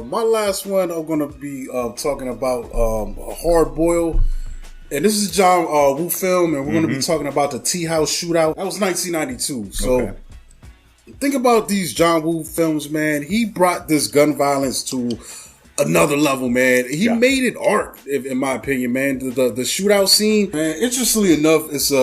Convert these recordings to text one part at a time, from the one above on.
My last one, I'm gonna be talking about a Hard Boil. And this is a John Woo film, and we're going to be talking about the Tea House Shootout. That was 1992. So think about these John Woo films, man. He brought this gun violence to another level, man. He made it art, in my opinion, man. The shootout scene, man, interestingly enough, it's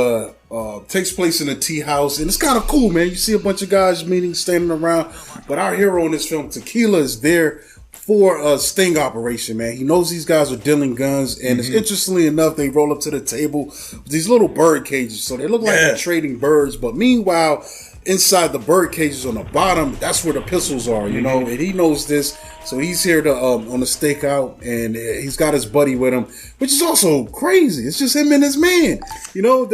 takes place in a tea house, and it's kind of cool, man. You see a bunch of guys meeting, standing around, but our hero in this film, Tequila, is there for a sting operation, man. He knows these guys are dealing guns, and it's interestingly enough, they roll up to the table with these little bird cages, so they look like they're trading birds, but meanwhile, inside the bird cages on the bottom, that's where the pistols are, you know, and he knows this, so he's here to on the stakeout, and he's got his buddy with him, which is also crazy. It's just him and his man, you know. A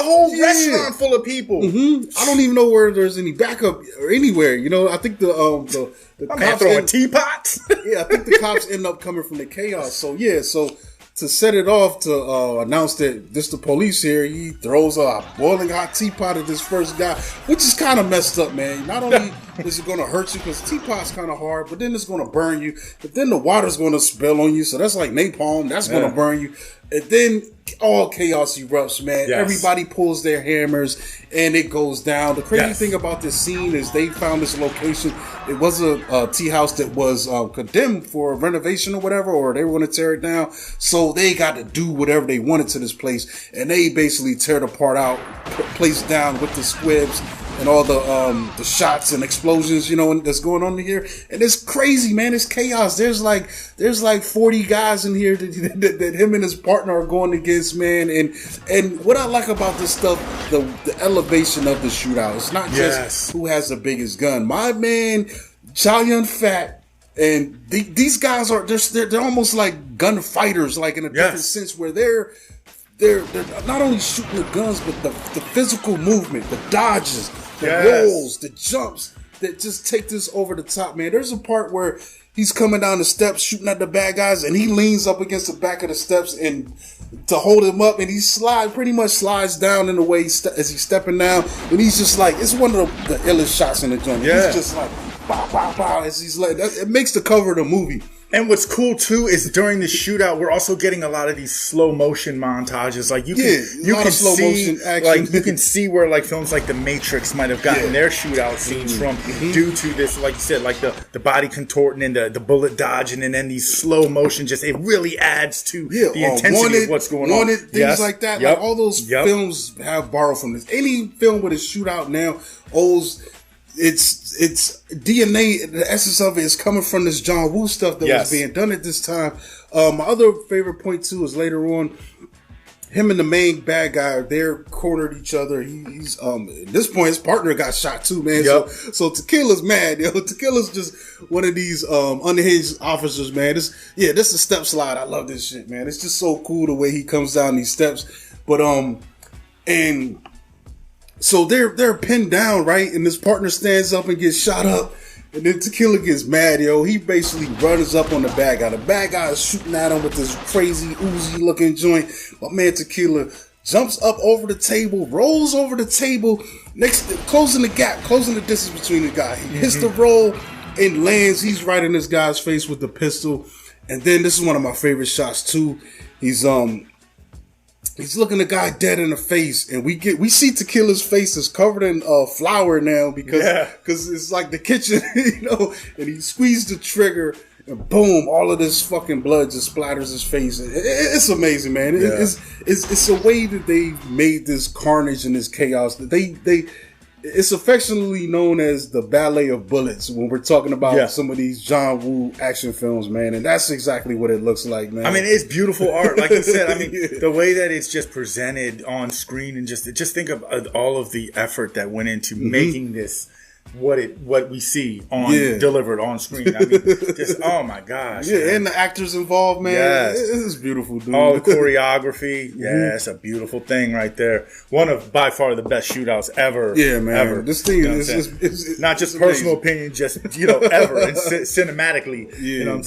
whole restaurant full of people. I don't even know where there's any backup or anywhere, you know. I think the cops throwing teapots. I think the cops end up coming from the chaos. So to set it off, to announce that this the police here, he throws a boiling hot teapot at this first guy, which is kind of messed up, man. Not only is it going to hurt you because teapot's kind of hard, but then it's going to burn you. But then the water's going to spill on you, so that's like napalm. That's going to burn you. And then all chaos erupts, man. Everybody pulls their hammers, and it goes down. The crazy thing about this scene is they found this location. It was a tea house that was condemned for renovation or whatever, or they were going to tear it down. So they got to do whatever they wanted to this place, and they basically tear the part out, place down with the squibs and all the shots and explosions, you know, that's going on in here. And it's crazy, man. It's chaos. There's like 40 guys in here that him and his partner are going against, man. And what I like about this stuff, the elevation of the shootout. It's not just who has the biggest gun. My man, Chow Yun Fat, and these guys are they're almost like gunfighters, like in a different sense, where they're not only shooting the guns, but the physical movement, the dodges, the rolls, the jumps that just take this over the top, man. There's a part where he's coming down the steps shooting at the bad guys, and he leans up against the back of the steps and to hold him up, and he pretty much slides down in the way as he's stepping down, and he's just like, it's one of the illest shots in the joint. He's just like, bow, bow, bow, as he's like, it makes the cover of the movie. And what's cool too is during the shootout, we're also getting a lot of these slow motion montages. Like you can see, like you can see where like films like The Matrix might have gotten their shootout scenes from due to this, like you said, like the body contorting and the bullet dodging, and then these slow motion. Just it really adds to the intensity of what's going on. Things like that. Like all those films have borrowed from this. Any film with a shootout now owes. It's DNA, the essence of it is coming from this John Woo stuff that was being done at this time. My other favorite point too is later on, him and the main bad guy, they're cornered each other. He's at this point his partner got shot too, man. So Tequila's mad, yo. Tequila's just one of these unhinged officers, man. This is a step slide. I love this shit, man. It's just so cool the way he comes down these steps. But and so they're pinned down, right? And his partner stands up and gets shot up. And then Tequila gets mad, yo. He basically runs up on the bad guy. The bad guy is shooting at him with this crazy Uzi looking joint. My man Tequila jumps up over the table, rolls over the table, closing the gap, closing the distance between the guy. He hits the roll and lands. He's right in this guy's face with the pistol. And then this is one of my favorite shots too. He's looking the guy dead in the face, and we see Tequila's face is covered in flour now because it's like the kitchen, you know. And he squeezed the trigger, and boom, all of this fucking blood just splatters his face. It's amazing, man. It's a way that they made this carnage and this chaos. That it's affectionately known as the ballet of bullets when we're talking about some of these John Woo action films, man. And that's exactly what it looks like, man. I mean, it's beautiful art. Like you said, I mean, the way that it's just presented on screen, and just think of all of the effort that went into making this what we see on delivered on screen. I mean, just oh my gosh. Man. And the actors involved, man. It's beautiful, dude. All the choreography. It's a beautiful thing right there. One of by far the best shootouts ever. Yeah, man. Ever. This thing is not just personal opinion, just ever. And cinematically, you know what I'm saying?